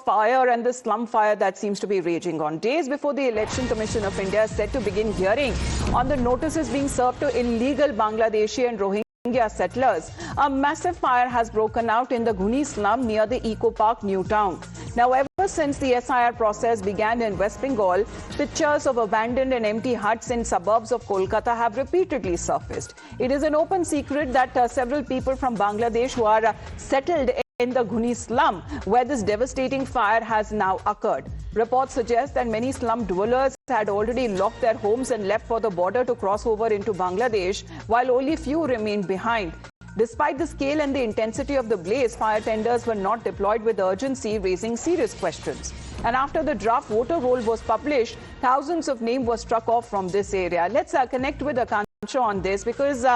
fire and the slum fire that seems to be raging on. Days before the Election Commission of India is set to begin hearing on the notices being served to illegal Bangladeshi and Rohingya settlers, a massive fire has broken out in the Ghuni slum near the Eco Park, New Town. Now, ever since the SIR process began in West Bengal, pictures of abandoned and empty huts in suburbs of Kolkata have repeatedly surfaced. It is an open secret that several people from Bangladesh who are settled in the Ghuni slum, where this devastating fire has now occurred. Reports suggest that many slum dwellers had already locked their homes and left for the border to cross over into Bangladesh, while only few remained behind. Despite the scale and the intensity of the blaze, fire tenders were not deployed with urgency, raising serious questions. And after the draft voter roll was published, thousands of names were struck off from this area. Let's connect with Akansha on this, because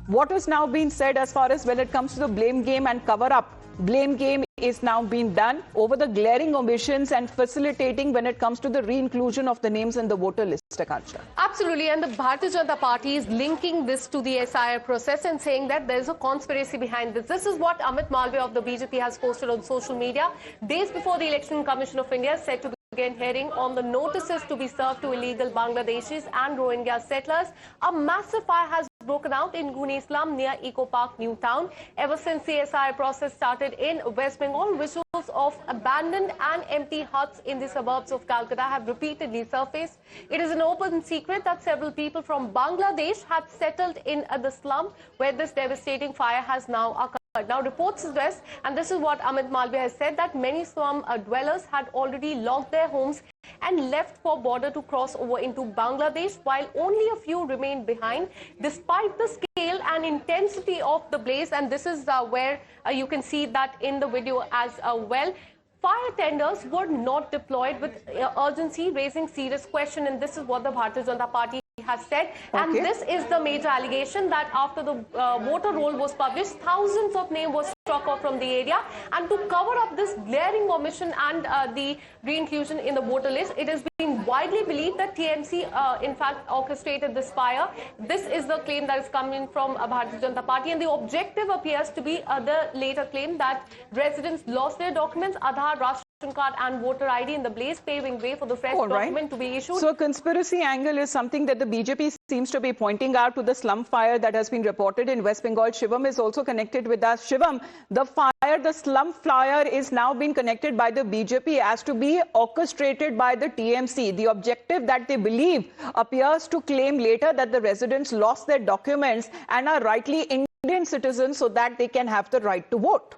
what is now being said as far as when it comes to the blame game and cover-up, blame game is now being done over the glaring omissions and facilitating when it comes to the re-inclusion of the names in the voter list, Akansha. Absolutely, and the Bharatiya Janata Party is linking this to the SIR process and saying that there is a conspiracy behind this. This is what Amit Malviya of the BJP has posted on social media. Days before the Election Commission of India is set to begin hearing on the notices to be served to illegal Bangladeshis and Rohingya settlers, a massive fire has broken out in Ghuni slum near Eco Park, New Town. Ever since the SIR process started in West Bengal, visuals of abandoned and empty huts in the suburbs of Calcutta have repeatedly surfaced. It is an open secret that several people from Bangladesh had settled in the slum where this devastating fire has now occurred. Now, reports suggest, and this is what Amit Malviya has said, that many slum dwellers had already locked their homes and left for border to cross over into Bangladesh, while only a few remained behind. Despite the scale and intensity of the blaze, and this is where you can see that in the video as well, fire tenders were not deployed with urgency, raising serious question, and this is what the Bharatiya Janata Party has said. And this is the major allegation, that after the voter roll was published, thousands of names were struck off from the area, and to cover up this glaring omission and the re-inclusion in the voter list, it has been widely believed that TMC in fact orchestrated this fire. This is the claim that is coming from Bharatiya Janata Party, and the objective appears to be the later claim that residents lost their documents, Aadhaar, Ration card and voter ID in the blaze, paving way for the fresh document to be issued. So, conspiracy angle is something that the BJP seems to be pointing out to the slum fire that has been reported in West Bengal. Shivam is also connected with us. Shivam, the fire, the slum fire is now being connected by the BJP as to be orchestrated by the TMC. The objective that they believe appears to claim later that the residents lost their documents and are rightly Indian citizens so that they can have the right to vote.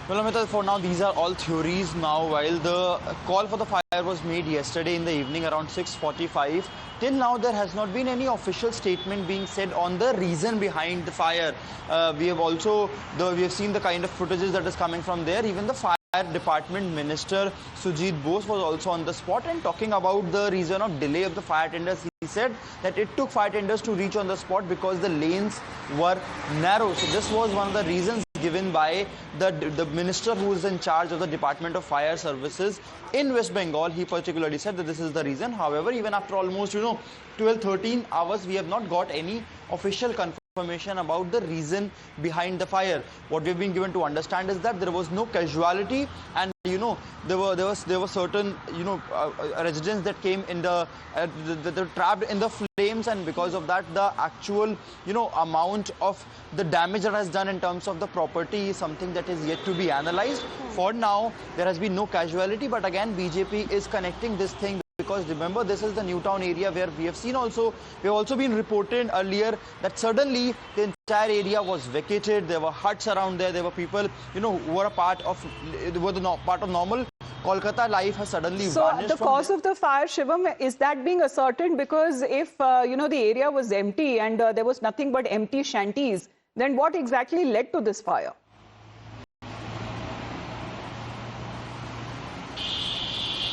Well, Amita, for now, these are all theories now. While the call for the fire was made yesterday in the evening around 6:45, till now there has not been any official statement being said on the reason behind the fire. We have seen the kind of footages that is coming from there. Even the Fire Department Minister Sujit Bose was also on the spot and talking about the reason of delay of the fire tenders. He said that it took fire tenders to reach on the spot because the lanes were narrow. So this was one of the reasons given by the minister who is in charge of the Department of Fire Services in West Bengal. He particularly said that this is the reason. However, even after almost 12-13 hours, we have not got any official confirmation about the reason behind the fire. What we've been given to understand is that there was no casualty, and there were certain residents that came in they're trapped in the flames, and because of that the actual amount of the damage that has done in terms of the property is something that is yet to be analyzed. For now, there has been no casualty, but again BJP is connecting this thing. Because remember, this is the New Town area where we have also been reported earlier that suddenly the entire area was vacated. There were huts around there. There were people, who were part of normal Kolkata life has suddenly vanished. So the cause of the fire, Shivam, is that being ascertained? Because if the area was empty and there was nothing but empty shanties, then what exactly led to this fire?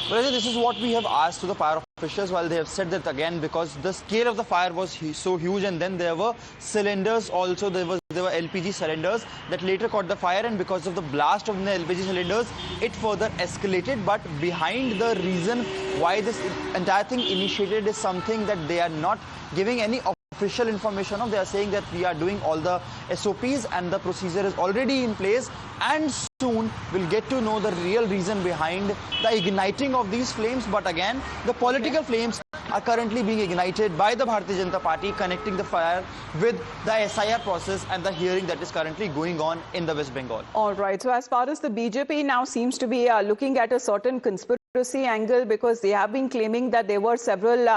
Well, this is what we have asked to the fire officials, while they have said that again, because the scale of the fire was so huge, and then there were cylinders also, there were LPG cylinders that later caught the fire, and because of the blast of the LPG cylinders, it further escalated. But behind the reason why this entire thing initiated is something that they are not giving any official information of. They are saying that we are doing all the SOPs and the procedure is already in place, and soon we'll get to know the real reason behind the igniting of these flames. But again, the political flames are currently being ignited by the Bharatiya Janata Party, connecting the fire with the SIR process and the hearing that is currently going on in the West Bengal. All right. So as far as the BJP now seems to be looking at a certain conspiracy angle, because they have been claiming that there were several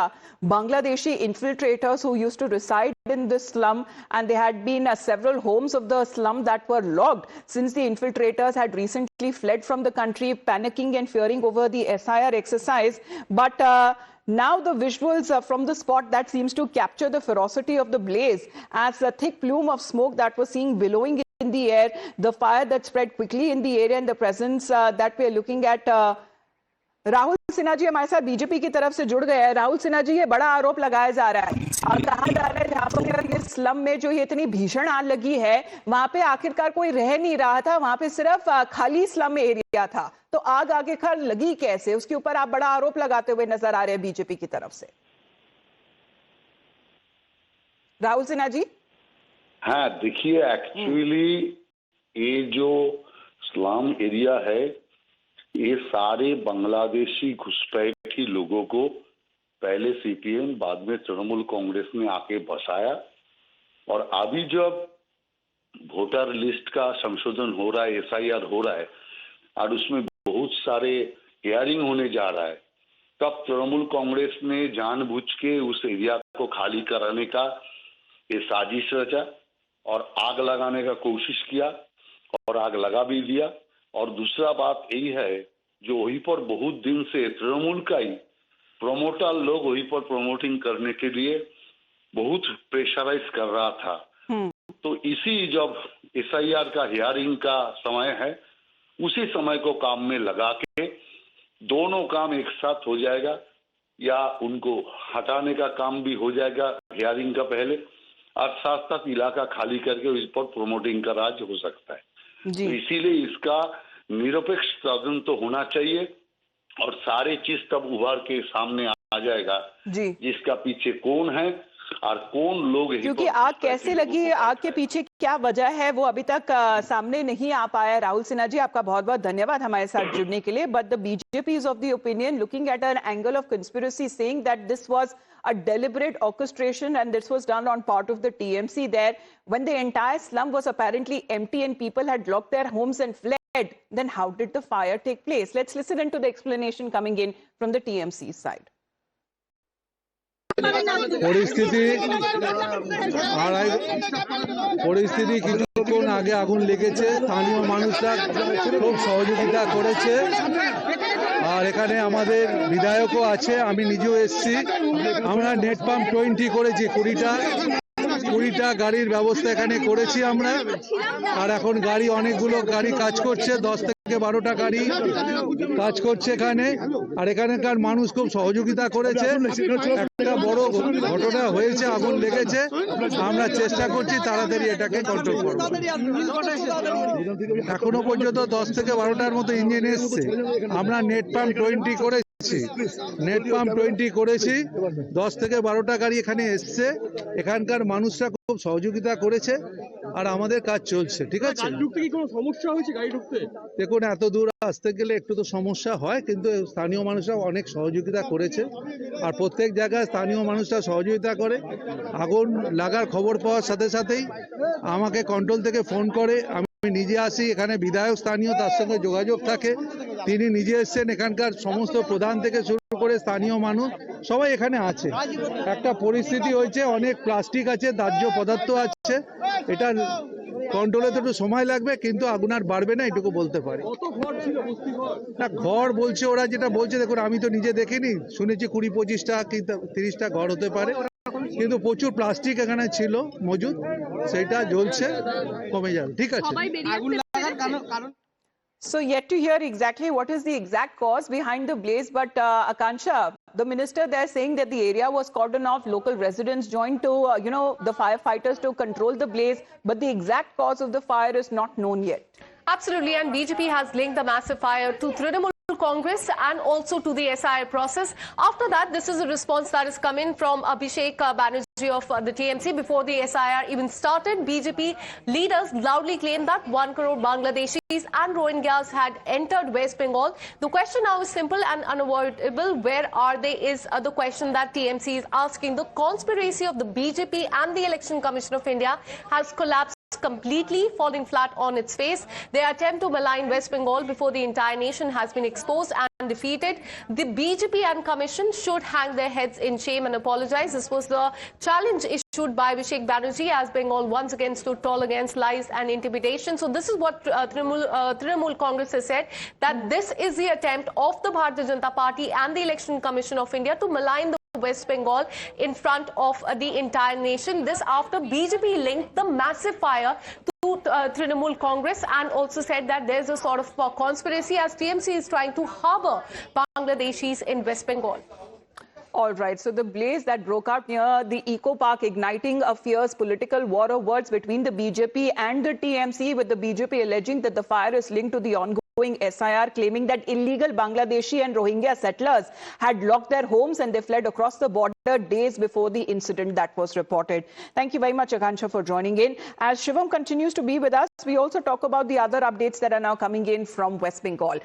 Bangladeshi infiltrators who used to reside in this slum, and there had been several homes of the slum that were locked since the infiltrators had recently fled from the country, panicking and fearing over the SIR exercise. But now the visuals from the spot that seems to capture the ferocity of the blaze, as a thick plume of smoke that was seen billowing in the air, the fire that spread quickly in the area, and the presence that we are looking at. Rahul Sinha ji हमारे साथ BJP की तरफ से जुड़ गए हैं। राहुल सिन्हा जी, ये बड़ा आरोप लगाया जा रहा है और कहा जा रहा है जहाँ पर ये स्लम में जो ये इतनी भीषण आग लगी है, वहां पे आखिरकार कोई रह नहीं रहा था, वहां पे सिर्फ खाली स्लम एरिया था, तो आग आखिरकार लगी कैसे? उसके ऊपर आप बड़ा आरोप लगाते हुए नजर आ रहे हैं बीजेपी की तरफ से। राहुल सिन्हा जी। हाँ, देखिए, एक्चुअली ये जो स्लम एरिया है, ये सारे बांग्लादेशी घुसपैठी लोगों को पहले सीपीएम, बाद में तृणमूल कांग्रेस ने आके बसाया, और अभी जब वोटर लिस्ट का संशोधन हो रहा है, SIR हो रहा है, और उसमें बहुत सारे हियरिंग होने जा रहा है, तब तृणमूल कांग्रेस ने जानबूझ के उस एरिया को खाली कराने का ये साजिश रचा और आग लगाने का कोशिश किया, और आग लगा भी दिया। और दूसरा बात यही है, जो वहीं पर बहुत दिन से तृणमूल का ही प्रोमोटर लोग वहीं पर प्रमोटिंग करने के लिए बहुत प्रेशराइज कर रहा था, तो इसी जब SIR का हियरिंग का समय है, उसी समय को काम में लगा के दोनों काम एक साथ हो जाएगा, या उनको हटाने का काम भी हो जाएगा हियरिंग का पहले, और साथ साथ इलाका खाली करके इस पर प्रमोटिंग का राज हो सकता है। तो इसीलिए इसका निरपेक्ष तदन तो होना चाहिए, और सारे चीज तब उभर के सामने आ जाएगा जिसका पीछे कौन है और कौन लोग, क्योंकि आग कैसे लगी, आग के पीछे क्या वजह है, वो अभी तक सामने नहीं आ पाया। राहुल सिन्हा जी, आपका बहुत बहुत धन्यवाद हमारे साथ जुड़ने के लिए। But the BJP is of the opinion, looking at an angle of conspiracy, saying that this was a deliberate orchestration and this was done on part of the TMC there, when the entire slum was apparently empty and people had locked their homes and fled. Then how did the fire take place? Let's listen into the explanation coming in from the TMC side. পরিস্থিতি কিছুক্ষণ আগে আগুন লেগেছে, স্থানীয় মানুষরা খুব সহযোগিতা করেছে, আর এখানে আমাদের বিধায়কও আছে, আমি নিজেও এসেছি। আমরা নেট পাম্প 20 করেছি, 20টা গাড়ির ব্যবস্থা এখানে করেছি আমরা, আর এখন গাড়ি অনেকগুলো গাড়ি কাজ করছে, 10 থেকে 12টা গাড়ি কাজ করছে এখানে, আর এখানকার মানুষ খুব সহযোগিতা করেছে। একটা বড় ঘটনা হয়েছে, আগুন লেগেছে, আমরা চেষ্টা করছি তাড়াতাড়ি এটাকে কন্ট্রোল করব। এখনো পর্যন্ত 10 থেকে 12টার মতো ইঞ্জিন এসছে। আমরা নেট পাম্প 20 করেছি, 10 থেকে 12টা গাড়ি এখানে এসছে, এখানকার মানুষরা খুব সহযোগিতা করেছে, আর আমাদের কাজ চলছে। ঠিক আছে, দেখুন এত দূর আসতে গেলে একটু তো সমস্যা হয়, কিন্তু স্থানীয় মানুষরা অনেক সহযোগিতা করেছে, আর প্রত্যেক জায়গায় স্থানীয় মানুষরা সহযোগিতা করে। আগুন লাগার খবর পাওয়ার সাথে সাথেই আমাকে কন্ট্রোল থেকে ফোন করে, আমি নিজে আসি, এখানে বিধায়ক স্থানীয় তার সঙ্গে যোগাযোগ থাকে, তিনি নিজে এসছেন, এখানকার সমস্ত প্রধান থেকে শুরু করে স্থানীয় মানুষ সবাই এখানে আছে। একটা পরিস্থিতি হয়েছে, অনেক প্লাস্টিক আছে, দাহ্য পদার্থ আছে, এটা কন্ট্রোলে তো একটু সময় লাগবে, কিন্তু আগুন আর বাড়বে না এটুকু বলতে পারি। না, ঘর বলছে ওরা, যেটা বলছে, দেখুন আমি তো নিজে দেখিনি, শুনেছি 20-25টা কি 30টা ঘর হতে পারে, কিন্তু প্রচুর প্লাস্টিক এখানে ছিল মজুদ, সেটা জ্বলছে, কমে যাবে। ঠিক আছে। So yet to hear exactly what is the exact cause behind the blaze, but Akansha, the minister there saying that the area was cordoned off, local residents joined to the firefighters to control the blaze, but the exact cause of the fire is not known yet. Absolutely, and BJP has linked the massive fire to Trinamool Congress and also to the SIR process. After that, this is a response that is coming from Abhishek Banerjee of the TMC. Before the SIR even started, BJP leaders loudly claimed that 1 crore Bangladeshis and Rohingyas had entered West Bengal. The question now is simple and unavoidable. Where are they is the question that TMC is asking. The conspiracy of the BJP and the Election Commission of India has collapsed completely, falling flat on its face. Their attempt to malign West Bengal before the entire nation has been exposed and defeated. The BJP and Commission should hang their heads in shame and apologize. This was the challenge issued by Abhishek Banerjee as Bengal once again stood tall against lies and intimidation. So this is what Trinamool Congress has said, that this is the attempt of the Bharatiya Janata Party and the Election Commission of India to malign the West Bengal in front of the entire nation. This after BJP linked the massive fire to Trinamool Congress and also said that there's a sort of conspiracy as TMC is trying to harbor Bangladeshis in West Bengal. All right, so the blaze that broke out near the Eco Park, igniting a fierce political war of words between the BJP and the TMC, with the BJP alleging that the fire is linked to the ongoing SIR, claiming that illegal Bangladeshi and Rohingya settlers had locked their homes and they fled across the border days before the incident that was reported. Thank you very much, Akansha, for joining in. As Shivam continues to be with us, we also talk about the other updates that are now coming in from West Bengal.